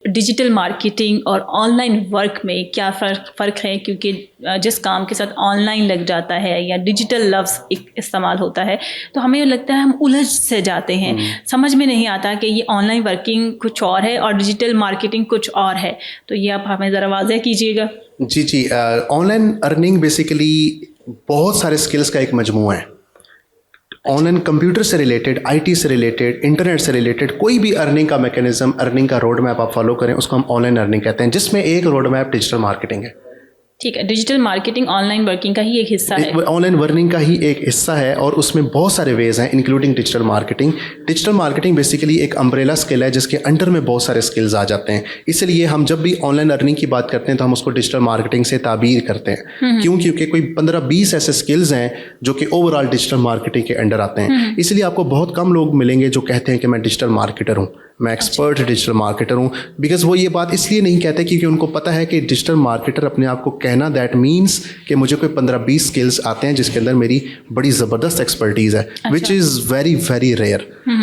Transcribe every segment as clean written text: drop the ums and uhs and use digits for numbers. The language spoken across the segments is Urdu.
ڈیجیٹل مارکیٹنگ اور آن لائن ورک میں کیا فرق ہے؟ کیونکہ جس کام کے ساتھ آن لائن لگ جاتا ہے یا ڈیجیٹل لفظ استعمال ہوتا ہے تو ہمیں لگتا ہے ہم الجھ سے جاتے ہیں، سمجھ میں نہیں آتا کہ یہ آن لائن ورکنگ کچھ اور ہے اور ڈیجیٹل مارکیٹنگ کچھ اور ہے. تو یہ آپ ہمیں ذرا واضح کیجیے گا. جی آن لائن ارننگ بیسیکلی بہت سارے اسکلس کا ایک مجموعہ ہے. آن لائن کمپیوٹر سے ریلیٹڈ، آئی ٹی سے ریلیٹڈ، انٹرنیٹ سے ریلیٹڈ کوئی بھی ارننگ کا میکینزم، ارننگ کا روڈ میپ آپ فالو کریں، اس کو ہم آن لائن ارننگ کہتے ہیں، جس میں ایک روڈ میپ ڈیجیٹل مارکیٹنگ ہے. ٹھیک ہے، digital marketing on line working کا ہی ایک حصہ ہے. آن لائن ورننگ کا ہی ایک حصہ ہے اور اس میں بہت سارے ویز ہیں including digital marketing. Digital marketing basically ایک امبریلا اسکل ہے جس کے انڈر میں بہت سارے اسکلز آ جاتے ہیں. اس لیے ہم جب بھی آن لائن ارننگ کی بات کرتے ہیں تو ہم اس کو ڈیجیٹل مارکیٹنگ سے تعبیر کرتے ہیں. کیونکہ کوئی 15-20 ایسے اسکلز ہیں جو کہ اوور آل ڈیجیٹل مارکیٹنگ کے انڈر آتے ہیں. اس لیے آپ کو بہت کم لوگ ملیں گے جو کہتے ہیں کہ میں ڈیجیٹل مارکیٹر ہوں، میں ایکسپرٹ ڈیجیٹل مارکیٹر ہوں. بیکاز وہ یہ بات اس لیے نہیں کہتے کیونکہ ان کو پتہ ہے کہ ڈیجیٹل مارکیٹر اپنے آپ کو کہنا دیٹ مینس کہ مجھے کوئی 15-20 اسکلز آتے ہیں جس کے اندر میری بڑی زبردست ایکسپرٹیز ہے، وچ از ویری ویری ریئر.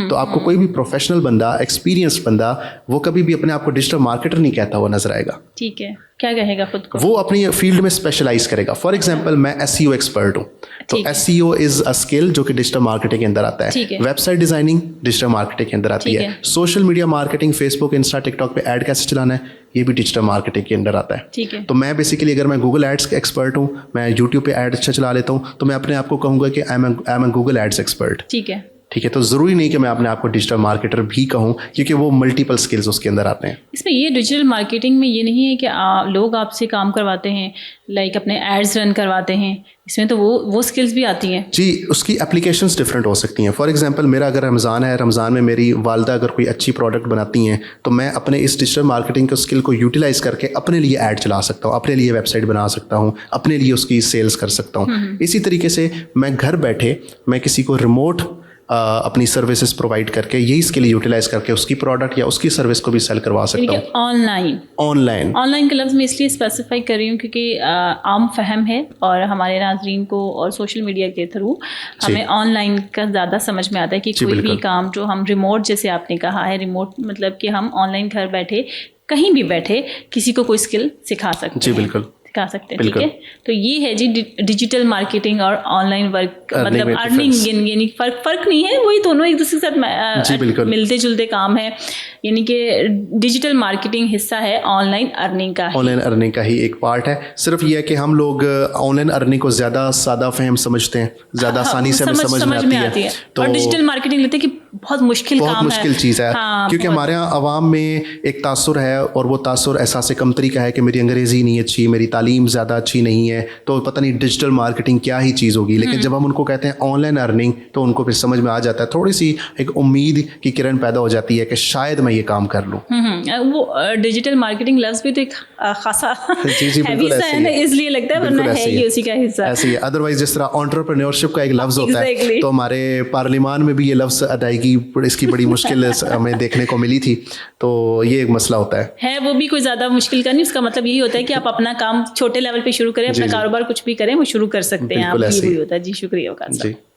تو آپ کو کوئی بھی پروفیشنل بندہ، ایکسپیرینس بندہ، وہ کبھی بھی اپنے آپ کو ڈیجیٹل مارکیٹر نہیں کہتا ہوا نظر آئے گا. ٹھیک ہے، کیا کہے گا خود کو؟ وہ اپنی فیلڈ میں اسپیشلائز کرے گا. فار ایگزامپل میں SEO ایکسپرٹ ہوں، تو SEO از اے اسکل جو کہ ڈیجیٹل مارکیٹنگ کے اندر آتا ہے. Website designing digital marketing کے اندر آتی ہے. Social media marketing, Facebook, Insta, TikTok پہ ایڈ کیسے چلانا ہے، یہ بھی ڈیجیٹل مارکیٹنگ کے انڈر آتا ہے. تو میں بیسیکلی اگر میں گوگل ایڈس ایکسپرٹ ہوں، میں یوٹیوب پہ ایڈ اچھا چلا لیتا ہوں، تو میں اپنے آپ کو کہوں گا کہ I am a Google ads expert. ٹھیک ہے، تو ضروری نہیں کہ میں اپنے آپ کو ڈیجیٹل مارکیٹر بھی کہوں، کیونکہ وہ ملٹیپل اسکلز اس کے اندر آتے ہیں. اس میں یہ ڈیجیٹل مارکیٹنگ میں یہ نہیں ہے کہ لوگ آپ سے کام کرواتے ہیں، لائک اپنے ایڈز رن کرواتے ہیں، اس میں تو وہ اسکلز بھی آتی ہیں. جی، اس کی اپلیکیشنز ڈفرینٹ ہو سکتی ہیں. فار ایگزامپل میرا اگر رمضان ہے، رمضان میں میری والدہ اگر کوئی اچھی پروڈکٹ بناتی ہیں تو میں اپنے اس ڈیجیٹل مارکیٹنگ کے اسکل کو یوٹیلائز کر کے اپنے لیے ایڈ چلا سکتا ہوں، اپنے لیے ویب سائٹ بنا سکتا ہوں، اپنے لیے اس کی سیلز کر سکتا ہوں. اسی طریقے سے میں گھر بیٹھے میں کسی کو ریموٹ اپنی سروسز پرووائڈ کر کے یہی اسکل یوٹیلائز کر کے اس کی پروڈکٹ یا اس کی سروس کو بھی سیل کروا سکتا ہوں. آن لائن کا لفظ میں اس لیے اسپیسیفائی کر رہی ہوں کیونکہ عام فہم ہے اور ہمارے ناظرین کو اور سوشل میڈیا کے تھرو ہمیں آن لائن کا زیادہ سمجھ میں آتا ہے کہ کوئی بھی کام جو ہم ریموٹ، جیسے آپ نے کہا ہے ریموٹ، مطلب کہ ہم آن لائن گھر بیٹھے کہیں بھی بیٹھے کسی کو کوئی اسکل سکھا سکتے ہیں. جی بالکل سکھا سکتے ہیں. ٹھیک ہے، تو یہ ہے جی ڈیجیٹل مارکیٹنگ اور آن لائن ورک، مطلب ارننگ، یعنی فرق نہیں ہے، وہی دونوں ایک دوسرے کے ساتھ ملتے جلتے کام ہے. یعنی کہ ڈیجیٹل مارکیٹنگ حصہ ہے آن لائن ارننگ کا، آن لائن ارننگ کا ہی ایک پارٹ ہے. صرف یہ ہے کہ ہم لوگ آن لائن ارننگ کو زیادہ سادہ فہم سمجھتے ہیں، زیادہ آسانی سے ہمیں سمجھ میں آتی ہے. اور ڈیجیٹل مارکیٹنگ لیتے ہیں کہ بہت مشکل کام ہے، بہت مشکل چیز ہے. کیونکہ ہمارے یہاں عوام میں ایک تاثر ہے اور وہ تاثر احساس کمتری کا ہے کہ میری انگریزی نہیں اچھی، میری تعلیم زیادہ اچھی نہیں ہے، تو پتہ نہیں ڈیجیٹل مارکیٹنگ کیا ہی چیز ہوگی. لیکن جب ہم ان کو کہتے ہیں آن لائن ارننگ تو ان کو پھر سمجھ میں آ جاتا ہے، تھوڑی سی ایک امید کی کرن پیدا ہو جاتی ہے کہ شاید میں یہ کام کر لوں. وہ ڈیجیٹل مارکیٹنگ لفظ بھی تو ایک خاصا ہیوی سا ہے نا، اس لیے لگتا ہے ورنہ ہے یہ اسی کا حصہ. ایسے ہی ادروائز جس طرح انٹرپرینیورشپ کا ایک لفظ ہوتا ہے تو ہمارے پارلیمان میں بھی یہ لفظ ادائیگی اس کی بڑی مشکل ہمیں دیکھنے کو ملی تھی. تو یہ ایک مسئلہ ہوتا ہے، وہ بھی کوئی زیادہ مشکل کا نہیں. اس کا مطلب یہی ہوتا ہے کہ آپ اپنا کام چھوٹے لیول پہ شروع کریں، اپنا کاروبار کچھ بھی کریں وہ شروع کر سکتے ہیں آپ. یہ ہوتا ہے. جی شکریہ وقار صاحب.